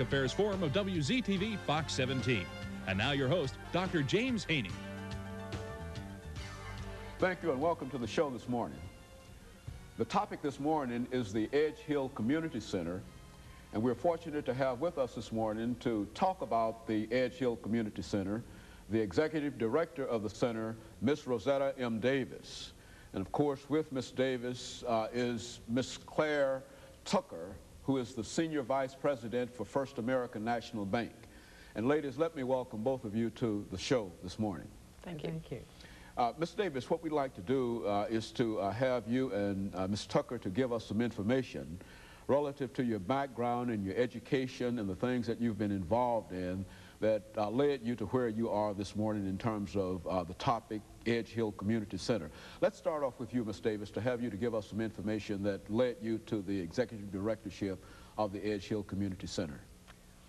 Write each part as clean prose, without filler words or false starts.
Affairs Forum of WZTV Fox 17. And now your host, Dr. James Haney. Thank you and welcome to the show this morning. The topic this morning is the Edgehill Community Center, and we're fortunate to have with us this morning to talk about the Edgehill Community Center the Executive Director of the Center, Miss Rosetta M. Davis. And of course, with Miss Davis is Miss Claire Tucker, who is the Senior Vice President for First American National Bank. And ladies, let me welcome both of you to the show this morning. Thank you. Thank you. Ms. Davis, what we'd like to do is to have you and Ms. Tucker to give us some information relative to your background and your education and the things that you've been involved in that led you to where you are this morning in terms of the topic, Edgehill Community Center. Let's start off with you, Ms. Davis, to have you to give us some information that led you to the Executive Directorship of the Edgehill Community Center.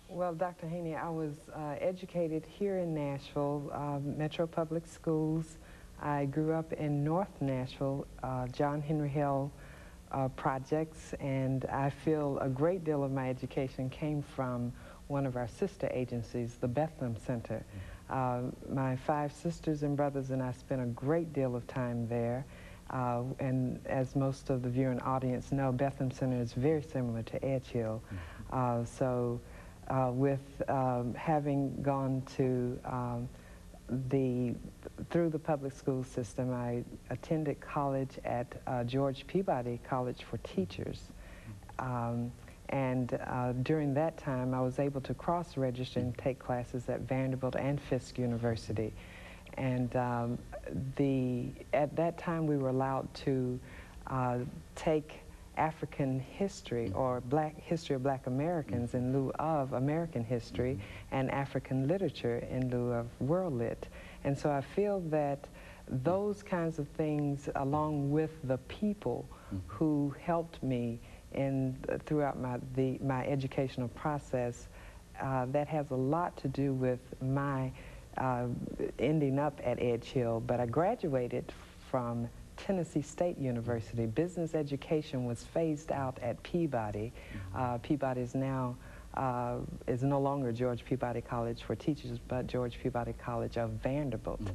Well, Dr. Haney, I was educated here in Nashville, Metro Public Schools. I grew up in North Nashville, John Henry Hill projects, and I feel a great deal of my education came from one of our sister agencies, the Bethlehem Center. My 5 sisters and brothers and I spent a great deal of time there. And as most of the viewing audience know, Bethlehem Center is very similar to Edgehill. With having gone to through the public school system, I attended college at George Peabody College for Teachers. During that time, I was able to cross-register and take classes at Vanderbilt and Fisk University. And at that time, we were allowed to take African history or history of Black Americans in lieu of American history and African literature in lieu of World Lit. And so I feel that those kinds of things, along with the people who helped me throughout my educational process, that has a lot to do with my ending up at Edgehill. But I graduated from Tennessee State University. Business education was phased out at Peabody. Peabody is now is no longer George Peabody College for Teachers, but George Peabody College of Vanderbilt.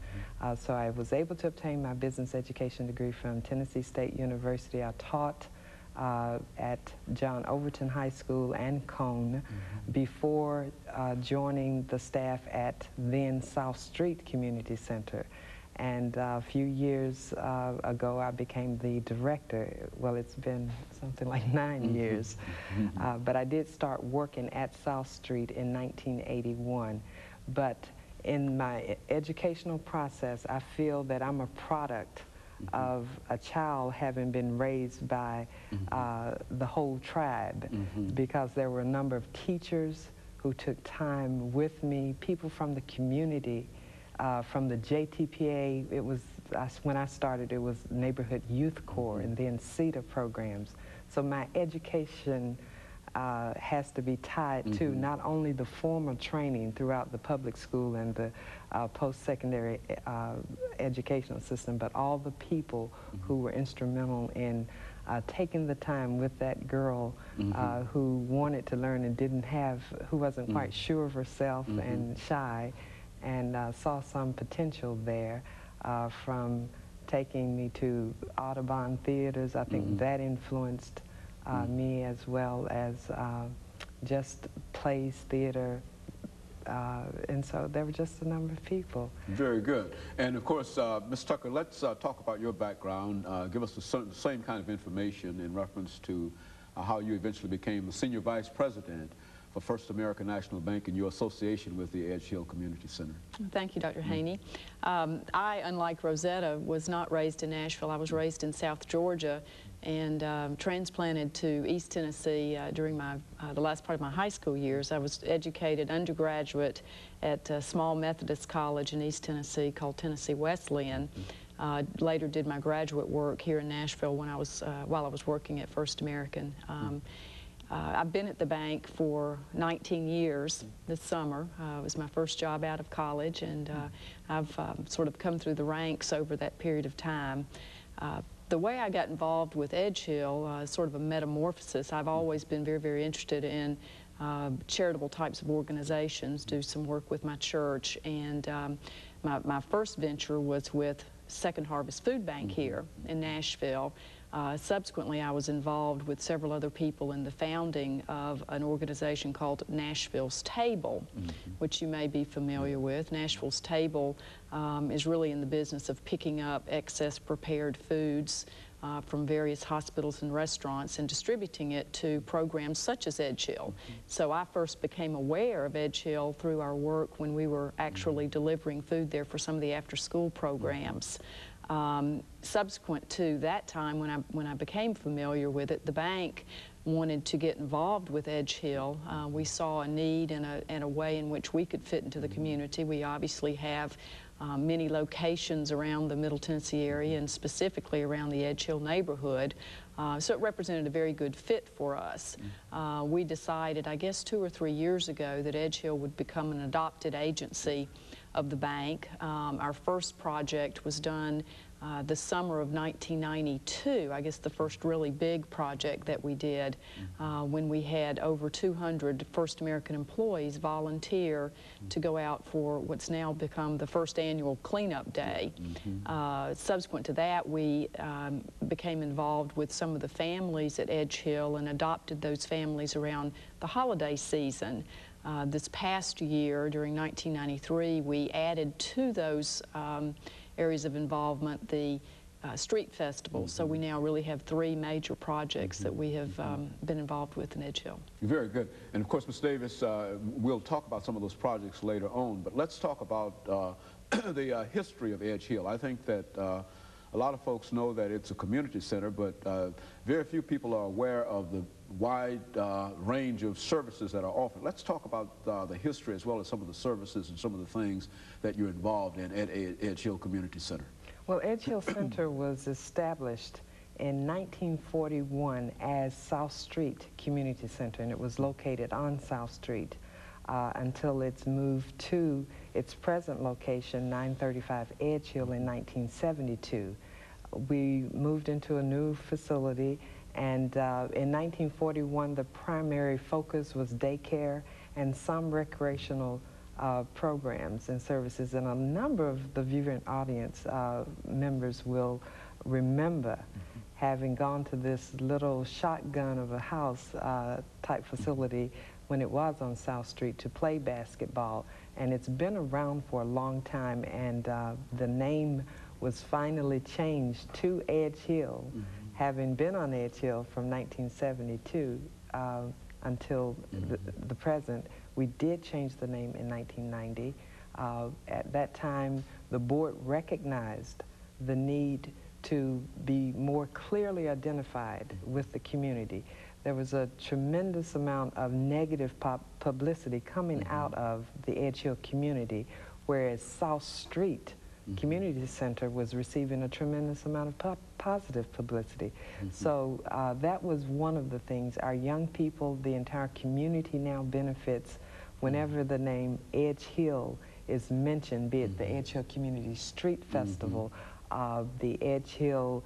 So I was able to obtain my business education degree from Tennessee State University. I taught at John Overton High School and Cone before joining the staff at then South Street Community Center. And a few years ago, I became the director. Well, it's been something like 9 years. But I did start working at South Street in 1981. But in my educational process, I feel that I'm a product of a child having been raised by the whole tribe, because there were a number of teachers who took time with me, people from the community, from the JTPA. It was, when I started, it was Neighborhood Youth Corps and then CETA programs. So my education has to be tied to not only the formal training throughout the public school and the post-secondary educational system, but all the people who were instrumental in taking the time with that girl who wanted to learn and who wasn't quite sure of herself and shy, and saw some potential there, from taking me to Audubon theaters. I think that influenced me, as well as just plays, theater, and so there were just a number of people. Very good. And of course, Ms. Tucker, let's talk about your background. Give us the same kind of information in reference to how you eventually became the Senior Vice President for First American National Bank and your association with the Edgehill Community Center. Thank you, Dr. Haney. I, unlike Rosetta, was not raised in Nashville. I was raised in South Georgia and transplanted to East Tennessee during the last part of my high school years. I was educated undergraduate at a small Methodist college in East Tennessee called Tennessee Wesleyan. Later did my graduate work here in Nashville when while I was working at First American. I've been at the bank for 19 years this summer. It was my first job out of college, and I've sort of come through the ranks over that period of time. The way I got involved with Edgehill, sort of a metamorphosis. I've always been very, very interested in charitable types of organizations, do some work with my church, and my first venture was with Second Harvest Food Bank here in Nashville. Subsequently, I was involved with several other people in the founding of an organization called Nashville's Table, which you may be familiar with. Nashville's Table is really in the business of picking up excess prepared foods from various hospitals and restaurants and distributing it to programs such as Edgehill. So I first became aware of Edgehill through our work when we were actually delivering food there for some of the after-school programs. Subsequent to that time, when I became familiar with it, the bank wanted to get involved with Edgehill. We saw a need and a way in which we could fit into the community. We obviously have many locations around the Middle Tennessee area and specifically around the Edgehill neighborhood. So it represented a very good fit for us. We decided, I guess 2 or 3 years ago, that Edgehill would become an adopted agency of the bank. Our first project was done the summer of 1992, I guess the first really big project that we did, when we had over 200 First American employees volunteer to go out for what's now become the first annual cleanup day. Subsequent to that, we became involved with some of the families at Edgehill and adopted those families around the holiday season. This past year, during 1993, we added to those areas of involvement the street festival. So we now really have 3 major projects that we have been involved with in Edgehill. Very good. And of course, Ms. Davis, we'll talk about some of those projects later on, but let's talk about the history of Edgehill. I think that a lot of folks know that it's a community center, but very few people are aware of the wide range of services that are offered. Let's talk about the history as well as some of the services and some of the things that you're involved in at Edgehill Community Center. Well, Edgehill Center was established in 1941 as South Street Community Center, and it was located on South Street until it's moved to its present location, 935 Edgehill, in 1972. We moved into a new facility, and in 1941 the primary focus was daycare and some recreational programs and services, and a number of the viewing audience members will remember having gone to this little shotgun of a house type facility when it was on South Street to play basketball. And it's been around for a long time, and the name was finally changed to Edgehill, having been on Edgehill from 1972 until the present. We did change the name in 1990. At that time, the board recognized the need to be more clearly identified with the community. There was a tremendous amount of negative publicity coming out of the Edgehill community, whereas South Street Community Center was receiving a tremendous amount of positive publicity. So that was one of the things. Our young people, the entire community now benefits whenever the name Edgehill is mentioned, be it the Edgehill Community Street Festival, the Edgehill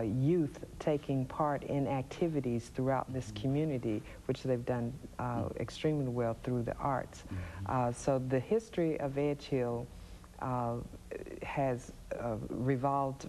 youth taking part in activities throughout this community, which they've done extremely well through the arts. So the history of Edgehill has revolved